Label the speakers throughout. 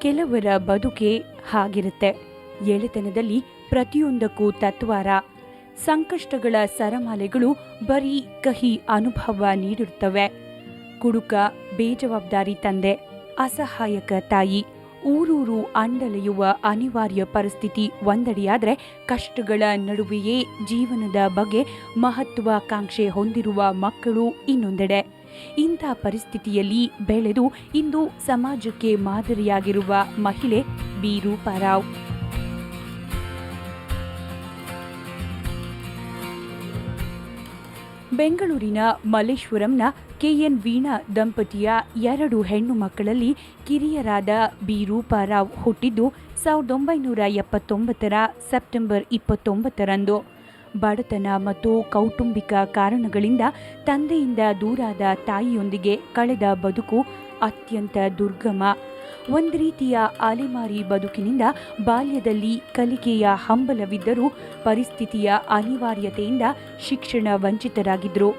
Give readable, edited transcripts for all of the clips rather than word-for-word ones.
Speaker 1: ಕೆಲವರ ಬದುಕೆ ಹಾಗಿರುತ್ತೆ. ಎಳೆತನದಲ್ಲಿ ಪ್ರತಿಯೊಂದಕ್ಕೂ ತತ್ವಾರ. ಸಂಕಷ್ಟಗಳ ಸರಮಾಲೆಗಳು ಬರೀ ಕಹಿ ಅನುಭವ ನೀಡಿರುತ್ತವೆ. ಕುಡುಕ, ಬೇಜವಾಬ್ದಾರಿ ತಂದೆ, ಅಸಹಾಯಕ ತಾಯಿ, ಊರೂರು ಅಂಡಲೆಯುವ ಅನಿವಾರ್ಯ ಪರಿಸ್ಥಿತಿ ಒಂದೆಡೆಯಾದರೆ, ಕಷ್ಟಗಳ ನಡುವೆಯೇ ಜೀವನದ ಬಗ್ಗೆ ಮಹತ್ವಾಕಾಂಕ್ಷೆ ಹೊಂದಿರುವ ಮಕ್ಕಳು ಇನ್ನೊಂದೆಡೆ. ಇಂಥ ಪರಿಸ್ಥಿತಿಯಲ್ಲಿ ಬೆಳೆದು ಇಂದು ಸಮಾಜಕ್ಕೆ ಮಾದರಿಯಾಗಿರುವ ಮಹಿಳೆ ಬಿ. ರೂಪಾರಾವ್. ಬೆಂಗಳೂರಿನ ಮಲ್ಲೇಶ್ವರಂನ ಕೆಎನ್ ವೀಣಾ ದಂಪತಿಯ 2 ಹೆಣ್ಣು ಮಕ್ಕಳಲ್ಲಿ ಕಿರಿಯರಾದ ಬಿ. ರೂಪಾರಾವ್ ಹುಟ್ಟಿದ್ದು 1979 ಸೆಪ್ಟೆಂಬರ್ 29ರಂದು. ಬಡತನ ಮತ್ತು ಕೌಟುಂಬಿಕ ಕಾರಣಗಳಿಂದ ತಂದೆಯಿಂದ ದೂರಾದ ತಾಯಿಯೊಂದಿಗೆ ಕಳೆದ ಬದುಕು ಅತ್ಯಂತ ದುರ್ಗಮ. ಒಂದು ರೀತಿಯ ಅಲೆಮಾರಿ ಬದುಕಿನಿಂದ ಬಾಲ್ಯದಲ್ಲಿ ಕಲಿಕೆಯ ಹಂಬಲವಿದ್ದರೂ ಪರಿಸ್ಥಿತಿಯ ಅನಿವಾರ್ಯತೆಯಿಂದ ಶಿಕ್ಷಣ ವಂಚಿತರಾಗಿದ್ದರು.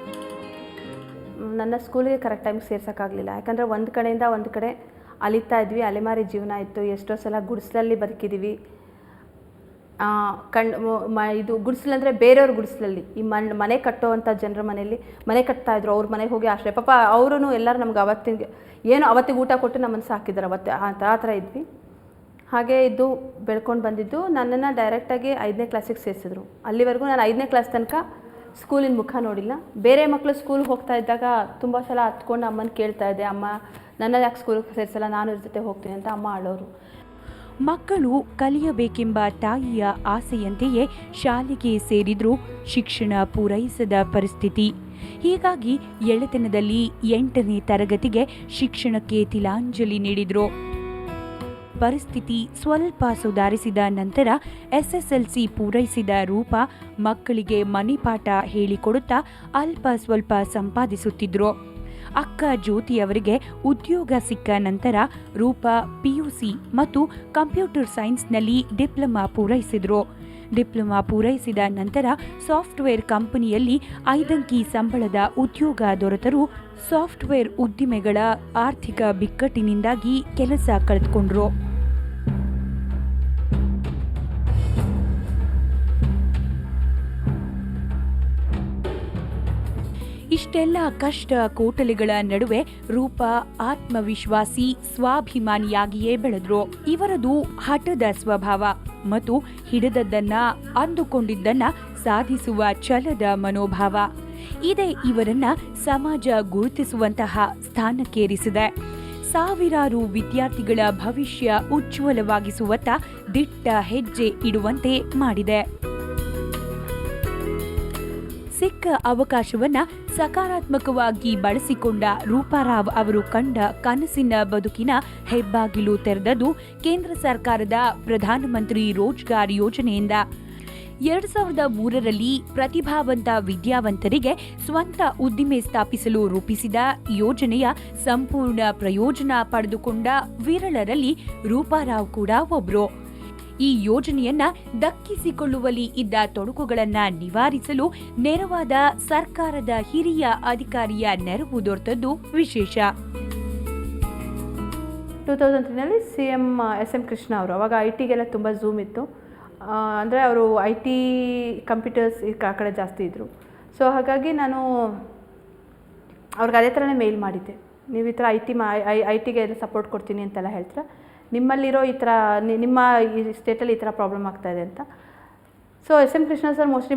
Speaker 2: ನನ್ನ ಸ್ಕೂಲಿಗೆ ಕರೆಕ್ಟ್ ಟೈಮ್ಗೆ ಸೇರ್ಸೋಕ್ಕಾಗಲಿಲ್ಲ. ಯಾಕಂದರೆ ಒಂದು ಕಡೆಯಿಂದ ಒಂದು ಕಡೆ ಅಲಿತಾ ಇದ್ವಿ. ಅಲೆಮಾರಿ ಜೀವನ ಇತ್ತು. ಎಷ್ಟೋ ಸಲ ಗುಡಿಸಲಲ್ಲಿ ಬದುಕಿದ್ದೀವಿ. ಇದು ಗುಡಿಸಲಂದರೆ ಬೇರೆಯವ್ರ ಗುಡಿಸಲಲ್ಲಿ, ಈ ಮನೆ ಕಟ್ಟೋವಂಥ ಜನರ ಮನೆಯಲ್ಲಿ ಮನೆ ಕಟ್ತಾಯಿದ್ರು. ಅವ್ರ ಮನೆಗೆ ಹೋಗಿ ಆಶ್ರಯ. ಪಾಪ ಅವರು ಎಲ್ಲರೂ ನಮ್ಗೆ ಅವತ್ತಿಗೆ ಊಟ ಕೊಟ್ಟು ನಮ್ಮನ್ನು ಸಾಕಿದ್ದಾರೆ. ಆ ಥರ ಇದ್ವಿ. ಹಾಗೆ ಇದ್ದು ಬೆಳ್ಕೊಂಡು ಬಂದಿದ್ದು. ನನ್ನನ್ನು ಡೈರೆಕ್ಟಾಗಿ 5ನೇ ಕ್ಲಾಸಿಗೆ ಸೇರಿಸಿದ್ರು. ಅಲ್ಲಿವರೆಗೂ ನಾನು 5ನೇ ಕ್ಲಾಸ್ ತನಕ ಸ್ಕೂಲಿನ ಮುಖ ನೋಡಿಲ್ಲ. ಬೇರೆ ಮಕ್ಕಳು ಸ್ಕೂಲ್ಗೆ ಹೋಗ್ತಾ ಇದ್ದಾಗ ತುಂಬ ಸಲ ಹತ್ಕೊಂಡು ಅಮ್ಮನ ಕೇಳ್ತಾ ಇದ್ದೆ, ಅಮ್ಮ ನನ್ನ ಯಾಕೆ ಸ್ಕೂಲಿಗೆ ಸೇರಿಸಲ್ಲ, ನಾನು ಇವ್ರ ಜೊತೆ ಹೋಗ್ತೀನಿ ಅಂತ ಅಮ್ಮ ಆಳೋರು.
Speaker 1: ಮಕ್ಕಳು ಕಲಿಯಬೇಕೆಂಬ ತಾಯಿಯ ಆಸೆಯಂತೆಯೇ ಶಾಲೆಗೆ ಸೇರಿದ್ರೂ ಶಿಕ್ಷಣ ಪೂರೈಸದ ಪರಿಸ್ಥಿತಿ. ಹೀಗಾಗಿ ಎಳೆತನದಲ್ಲಿ 8ನೇ ತರಗತಿಗೆ ಶಿಕ್ಷಣಕ್ಕೆ ತಿಲಾಂಜಲಿ ನೀಡಿದ್ರು. ಪರಿಸ್ಥಿತಿ ಸ್ವಲ್ಪ ಸುಧಾರಿಸಿದ ನಂತರ SSLC ಪೂರೈಸಿದ ರೂಪಾ ಮಕ್ಕಳಿಗೆ ಮನೆಪಾಠ ಹೇಳಿಕೊಡುತ್ತಾ ಅಲ್ಪ ಸ್ವಲ್ಪ ಸಂಪಾದಿಸುತ್ತಿದ್ರು. ಅಕ್ಕ ಜ್ಯೋತಿಯವರಿಗೆ ಉದ್ಯೋಗ ಸಿಕ್ಕ ನಂತರ ರೂಪಾ PUC ಮತ್ತು ಕಂಪ್ಯೂಟರ್ ಸೈನ್ಸ್ನಲ್ಲಿ ಡಿಪ್ಲೊಮಾ ಪೂರೈಸಿದ್ರು. ಡಿಪ್ಲೊಮಾ ಪೂರೈಸಿದ ನಂತರ ಸಾಫ್ಟ್ವೇರ್ ಕಂಪನಿಯಲ್ಲಿ 5 ಅಂಕಿ ಸಂಬಳದ ಉದ್ಯೋಗ ದೊರೆತರೂ ಸಾಫ್ಟ್ವೇರ್ ಉದ್ದಿಮೆಗಳ ಆರ್ಥಿಕ ಬಿಕ್ಕಟ್ಟಿನಿಂದಾಗಿ ಕೆಲಸ ಕಳೆದುಕೊಂಡ್ರು. ಇಷ್ಟೆಲ್ಲ ಕಷ್ಟ ಕೋಟಲೆಗಳ ನಡುವೆ ರೂಪಾ ಆತ್ಮವಿಶ್ವಾಸಿ, ಸ್ವಾಭಿಮಾನಿಯಾಗಿಯೇ ಬೆಳೆದ್ರು. ಇವರದು ಹಠದ ಸ್ವಭಾವ ಮತ್ತು ಹಿಡಿದದ್ದನ್ನ, ಅಂದುಕೊಂಡಿದ್ದನ್ನ ಸಾಧಿಸುವ ಛಲದ ಮನೋಭಾವ. ಇದೇ ಇವರನ್ನ ಸಮಾಜ ಗುರುತಿಸುವಂತಹ ಸ್ಥಾನಕ್ಕೇರಿಸಿದೆ. ಸಾವಿರಾರು ವಿದ್ಯಾರ್ಥಿಗಳ ಭವಿಷ್ಯ ಉಜ್ವಲವಾಗಿಸುವತ್ತ ದಿಟ್ಟ ಹೆಜ್ಜೆ ಇಡುವಂತೆ ಮಾಡಿದೆ. ಸಿಕ್ಕ ಅವಕಾಶವನ್ನ ಸಕಾರಾತ್ಮಕವಾಗಿ ಬಳಸಿಕೊಂಡ ರೂಪಾರಾವ್ ಅವರು ಕಂಡ ಕನಸಿನ ಬದುಕಿನ ಹೆಬ್ಬಾಗಿಲು ತೆರೆದದ್ದು ಕೇಂದ್ರ ಸರ್ಕಾರದ ಪ್ರಧಾನಮಂತ್ರಿ ರೋಜ್ಗಾರ್ ಯೋಜನೆಯಿಂದ. 2003ರಲ್ಲಿ ಪ್ರತಿಭಾವಂತ ವಿದ್ಯಾವಂತರಿಗೆ ಸ್ವಂತ ಉದ್ದಿಮೆ ಸ್ಥಾಪಿಸಲು ರೂಪಿಸಿದ ಯೋಜನೆಯ ಸಂಪೂರ್ಣ ಪ್ರಯೋಜನ ಪಡೆದುಕೊಂಡ ವಿರಳರಲ್ಲಿ ರೂಪಾರಾವ್ ಕೂಡ ಒಬ್ರು. ಈ ಯೋಜನೆಯನ್ನ ದಕ್ಕಿಸಿಕೊಳ್ಳುವಲ್ಲಿ ಇದ್ದ ತೊಡಕುಗಳನ್ನು ನಿವಾರಿಸಲು ನೆರವಾದ ಸರ್ಕಾರದ ಹಿರಿಯ ಅಧಿಕಾರಿಯ ನೆರವು ದೊರೆತದ್ದು ವಿಶೇಷ.
Speaker 2: 2003ನಲ್ಲಿ CM SM ಕೃಷ್ಣ ಅವರು, ಅವಾಗ IT-ಗೆಲ್ಲ ತುಂಬ ಝೂಮ್ ಇತ್ತು. ಅಂದರೆ ಅವರು IT ಕಂಪ್ಯೂಟರ್ಸ್ ಆ ಕಡೆ ಜಾಸ್ತಿ ಇದ್ದರು. ಸೊ ಹಾಗಾಗಿ ನಾನು ಅವ್ರಿಗೆ ಅದೇ ಥರನೇ ಮೇಲ್ ಮಾಡಿದ್ದೆ. ನೀವು ಈ ಥರ IT-ಗೆ ಎಲ್ಲ ಸಪೋರ್ಟ್ ಕೊಡ್ತೀನಿ ಅಂತೆಲ್ಲ ಹೇಳ್ತಾರೆ, ನಿಮ್ಮಲ್ಲಿರೋ ಈ ಥರ ನಿಮ್ಮ ಈ ಸ್ಟೇಟಲ್ಲಿ ಈ ಥರ ಪ್ರಾಬ್ಲಮ್ ಆಗ್ತಾಯಿದೆ ಅಂತ. So SM Krishna sir mostly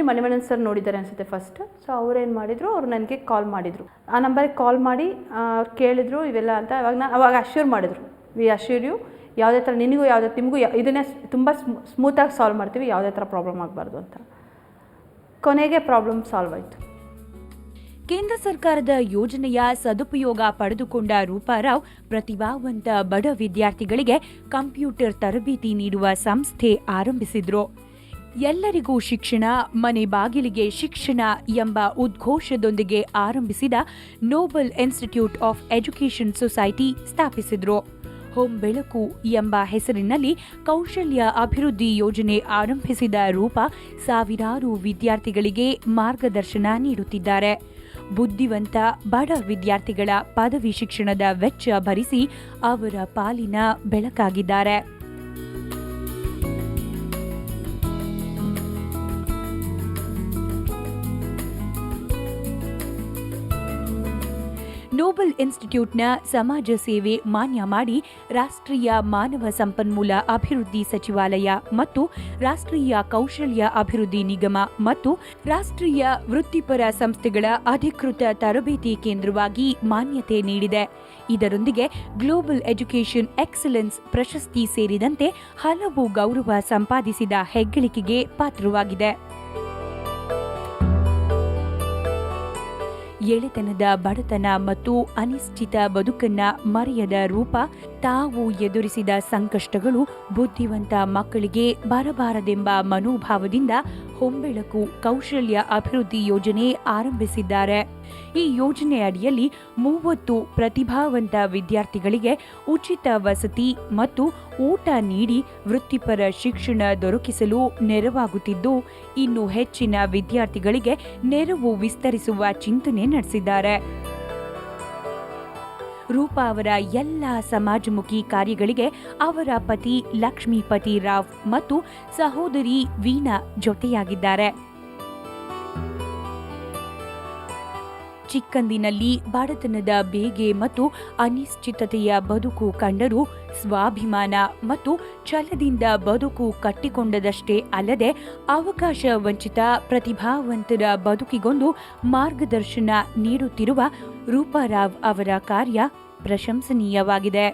Speaker 2: Manivannan sir ನೋಡಿದ್ದಾರೆ ಅನಿಸುತ್ತೆ ಫಸ್ಟ್. ಸೊ ಅವ್ರೇನು ಮಾಡಿದರು, ಅವ್ರು ನನಗೆ ಕಾಲ್ ಮಾಡಿದರು. ಆ ನಂಬರಿಗೆ ಕಾಲ್ ಮಾಡಿ ಅವ್ರು ಕೇಳಿದರು ಇವೆಲ್ಲ ಅಂತ. ಅವಾಗ ಅಶ್ಯೂರ್ ಮಾಡಿದರು, ವಿ ಅಶ್ಯೂರ್ ಯು, ಯಾವುದೇ ಥರ ನಿಮಗೂ ಇದನ್ನೇ ತುಂಬ ಸ್ಮೂತಾಗಿ ಸಾಲ್ವ್ ಮಾಡ್ತೀವಿ, ಯಾವುದೇ ಥರ ಪ್ರಾಬ್ಲಮ್ ಆಗಬಾರ್ದು ಅಂತ. ಕೊನೆಗೆ ಪ್ರಾಬ್ಲಮ್ ಸಾಲ್ವ್ ಆಯಿತು.
Speaker 1: ಕೇಂದ್ರ ಸರ್ಕಾರದ ಯೋಜನೆಯ ಸದುಪಯೋಗ ಪಡೆದುಕೊಂಡ ರೂಪಾರಾವ್ ಪ್ರತಿಭಾವಂತ ಬಡ ವಿದ್ಯಾರ್ಥಿಗಳಿಗೆ ಕಂಪ್ಯೂಟರ್ ತರಬೇತಿ ನೀಡುವ ಸಂಸ್ಥೆ ಆರಂಭಿಸಿದ್ರು. ಎಲ್ಲರಿಗೂ ಶಿಕ್ಷಣ, ಮನೆ ಬಾಗಿಲಿಗೆ ಶಿಕ್ಷಣ ಎಂಬ ಉದ್ಘೋಷದೊಂದಿಗೆ ಆರಂಭಿಸಿದ Noble Institute of Education Society ಸ್ಥಾಪಿಸಿದ್ರು. ಹೋಮ್ ಬೆಳಕು ಎಂಬ ಹೆಸರಿನಲ್ಲಿ ಕೌಶಲ್ಯ ಅಭಿವೃದ್ಧಿ ಯೋಜನೆ ಆರಂಭಿಸಿದ ರೂಪಾ ಸಾವಿರಾರು ವಿದ್ಯಾರ್ಥಿಗಳಿಗೆ ಮಾರ್ಗದರ್ಶನ ನೀಡುತ್ತಿದ್ದಾರೆ. ಬುದ್ಧಿವಂತ ಬಡ ವಿದ್ಯಾರ್ಥಿಗಳ ಪದವಿ ಶಿಕ್ಷಣದ ವೆಚ್ಚ ಭರಿಸಿ ಅವರ ಪಾಲಿನ ಬೆಳಕಾಗಿದ್ದಾರೆ. ನೋಬೆಲ್ ಇನ್ಸ್ಟಿಟ್ಯೂಟ್ನ ಸಮಾಜ ಸೇವೆ ಮಾನ್ಯ ಮಾಡಿ ರಾಷ್ಟ್ರೀಯ ಮಾನವ ಸಂಪನ್ಮೂಲ ಅಭಿವೃದ್ಧಿ ಸಚಿವಾಲಯ ಮತ್ತು ರಾಷ್ಟ್ರೀಯ ಕೌಶಲ್ಯ ಅಭಿವೃದ್ಧಿ ನಿಗಮ ಮತ್ತು ರಾಷ್ಟ್ರೀಯ ವೃತ್ತಿಪರ ಸಂಸ್ಥೆಗಳ ಅಧಿಕೃತ ತರಬೇತಿ ಕೇಂದ್ರವಾಗಿ ಮಾನ್ಯತೆ ನೀಡಿದೆ. ಇದರೊಂದಿಗೆ ಗ್ಲೋಬಲ್ ಎಜುಕೇಷನ್ ಎಕ್ಸಲೆನ್ಸ್ ಪ್ರಶಸ್ತಿ ಸೇರಿದಂತೆ ಹಲವು ಗೌರವ ಸಂಪಾದಿಸಿದ ಹೆಗ್ಗಳಿಕೆಗೆ ಪಾತ್ರವಾಗಿದೆ. ಎಳೆತನದ ಬಡತನ ಮತ್ತು ಅನಿಶ್ಚಿತ ಬದುಕನ್ನ ಮರೆಯದ ರೂಪ ತಾವು ಎದುರಿಸಿದ ಸಂಕಷ್ಟಗಳು ಬುದ್ಧಿವಂತ ಮಕ್ಕಳಿಗೆ ಬರಬಾರದೆಂಬ ಮನೋಭಾವದಿಂದ ಹೊಂಬೆಳಕು ಕೌಶಲ್ಯ ಅಭಿವೃದ್ಧಿ ಯೋಜನೆ ಆರಂಭಿಸಿದ್ದಾರೆ. ಈ ಯೋಜನೆ ಅಡಿಯಲ್ಲಿ 30 ಪ್ರತಿಭಾವಂತ ವಿದ್ಯಾರ್ಥಿಗಳಿಗೆ ಉಚಿತ ವಸತಿ ಮತ್ತು ಊಟ ನೀಡಿ ವೃತ್ತಿಪರ ಶಿಕ್ಷಣ ದೊರಕಿಸಲು ನೆರವಾಗುತ್ತಿದ್ದು, ಇನ್ನು ಹೆಚ್ಚಿನ ವಿದ್ಯಾರ್ಥಿಗಳಿಗೆ ನೆರವು ವಿಸ್ತರಿಸುವ ಚಿಂತನೆ ನಡೆಸಿದ್ದಾರೆ. ರೂಪಾ ಅವರ ಎಲ್ಲ ಸಮಾಜಮುಖಿ ಕಾರ್ಯಗಳಿಗೆ ಅವರ ಪತಿ ಲಕ್ಷ್ಮೀಪತಿ ರಾವ್ ಮತ್ತು ಸಹೋದರಿ ವೀಣಾ ಜೊತೆಯಾಗಿದ್ದಾರೆ. ಚಿಕ್ಕಂದಿನಲ್ಲಿ ಬಡತನದ ಬೇಗೆ ಮತ್ತು ಅನಿಶ್ಚಿತತೆಯ ಬದುಕು ಕಂಡರೂ ಸ್ವಾಭಿಮಾನ ಮತ್ತು ಛಲದಿಂದ ಬದುಕು ಕಟ್ಟಿಕೊಂಡದಷ್ಟೇ ಅಲ್ಲದೆ ಅವಕಾಶ ವಂಚಿತ ಪ್ರತಿಭಾವಂತರ ಬದುಕಿಗೊಂದು ಮಾರ್ಗದರ್ಶನ ನೀಡುತ್ತಿರುವ ರೂಪಾರಾವ್ ಅವರ ಕಾರ್ಯ ಪ್ರಶಂಸನೀಯವಾಗಿದೆ.